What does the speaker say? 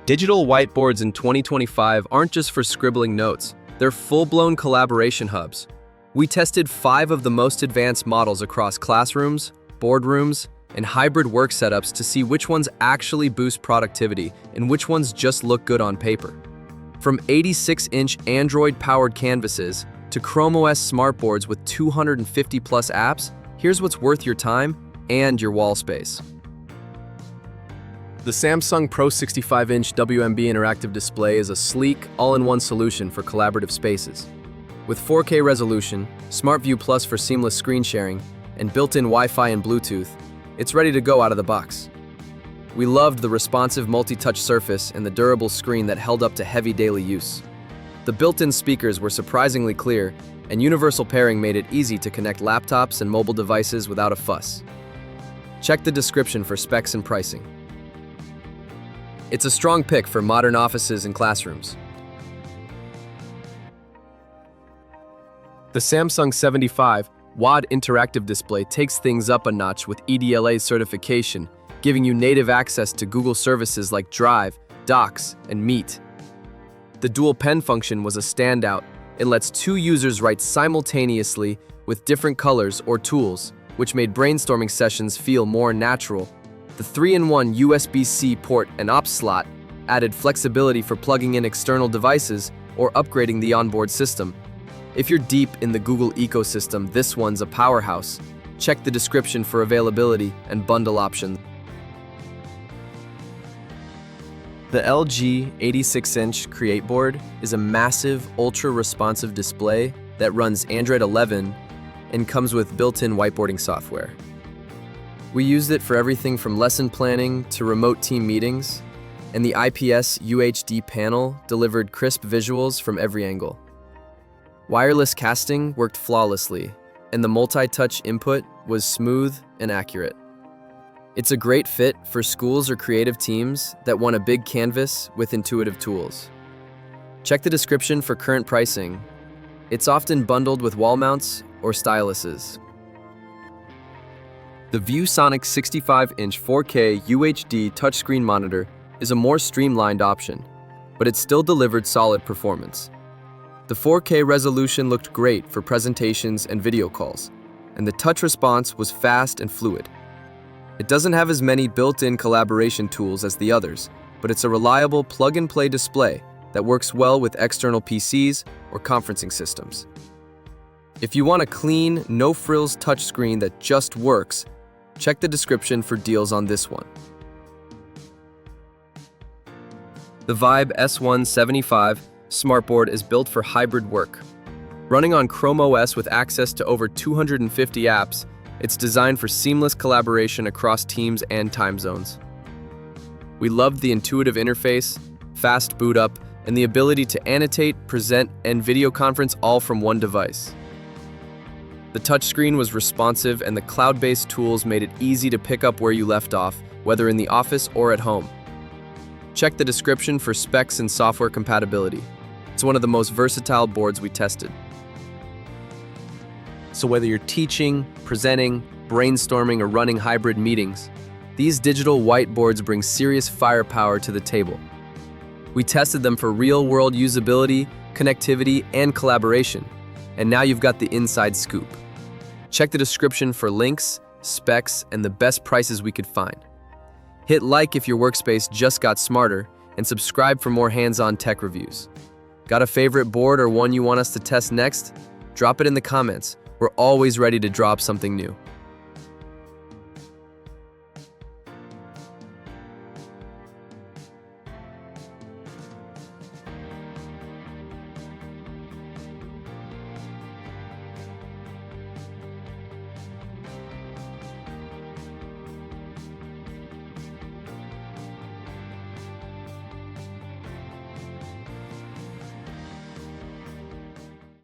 Digital whiteboards in 2025 aren't just for scribbling notes, they're full-blown collaboration hubs. We tested 5 of the most advanced models across classrooms, boardrooms, and hybrid work setups to see which ones actually boost productivity and which ones just look good on paper. From 86-inch Android-powered canvases to Chrome OS smartboards with 250-plus apps, here's what's worth your time and your wall space. The Samsung Pro 65-inch WMB interactive display is a sleek, all-in-one solution for collaborative spaces. With 4K resolution, SmartView Plus for seamless screen sharing, and built-in Wi-Fi and Bluetooth, it's ready to go out of the box. We loved the responsive multi-touch surface and the durable screen that held up to heavy daily use. The built-in speakers were surprisingly clear, and universal pairing made it easy to connect laptops and mobile devices without a fuss. Check the description for specs and pricing. It's a strong pick for modern offices and classrooms. The Samsung 75-watt interactive display takes things up a notch with EDLA certification, giving you native access to Google services like Drive, Docs, and Meet. The dual pen function was a standout. It lets 2 users write simultaneously with different colors or tools, which made brainstorming sessions feel more natural. The 3-in-1 USB-C port and OPS slot added flexibility for plugging in external devices or upgrading the onboard system. If you're deep in the Google ecosystem, this one's a powerhouse. Check the description for availability and bundle options. The LG 86-inch CreateBoard is a massive, ultra-responsive display that runs Android 11 and comes with built-in whiteboarding software. We used it for everything from lesson planning to remote team meetings, and the IPS UHD panel delivered crisp visuals from every angle. Wireless casting worked flawlessly, and the multi-touch input was smooth and accurate. It's a great fit for schools or creative teams that want a big canvas with intuitive tools. Check the description for current pricing. It's often bundled with wall mounts or styluses. The ViewSonic 65-inch 4K UHD touchscreen monitor is a more streamlined option, but it still delivered solid performance. The 4K resolution looked great for presentations and video calls, and the touch response was fast and fluid. It doesn't have as many built-in collaboration tools as the others, but it's a reliable plug-and-play display that works well with external PCs or conferencing systems. If you want a clean, no-frills touchscreen that just works, check the description for deals on this one. The Vibe S175 smartboard is built for hybrid work. Running on Chrome OS with access to over 250 apps, it's designed for seamless collaboration across teams and time zones. We loved the intuitive interface, fast boot up, and the ability to annotate, present, and video conference all from one device. The touchscreen was responsive, and the cloud-based tools made it easy to pick up where you left off, whether in the office or at home. Check the description for specs and software compatibility. It's one of the most versatile boards we tested. So whether you're teaching, presenting, brainstorming, or running hybrid meetings, these digital whiteboards bring serious firepower to the table. We tested them for real-world usability, connectivity, and collaboration, and now you've got the inside scoop. Check the description for links, specs, and the best prices we could find. Hit like if your workspace just got smarter, and subscribe for more hands-on tech reviews. Got a favorite board or one you want us to test next? Drop it in the comments. We're always ready to drop something new.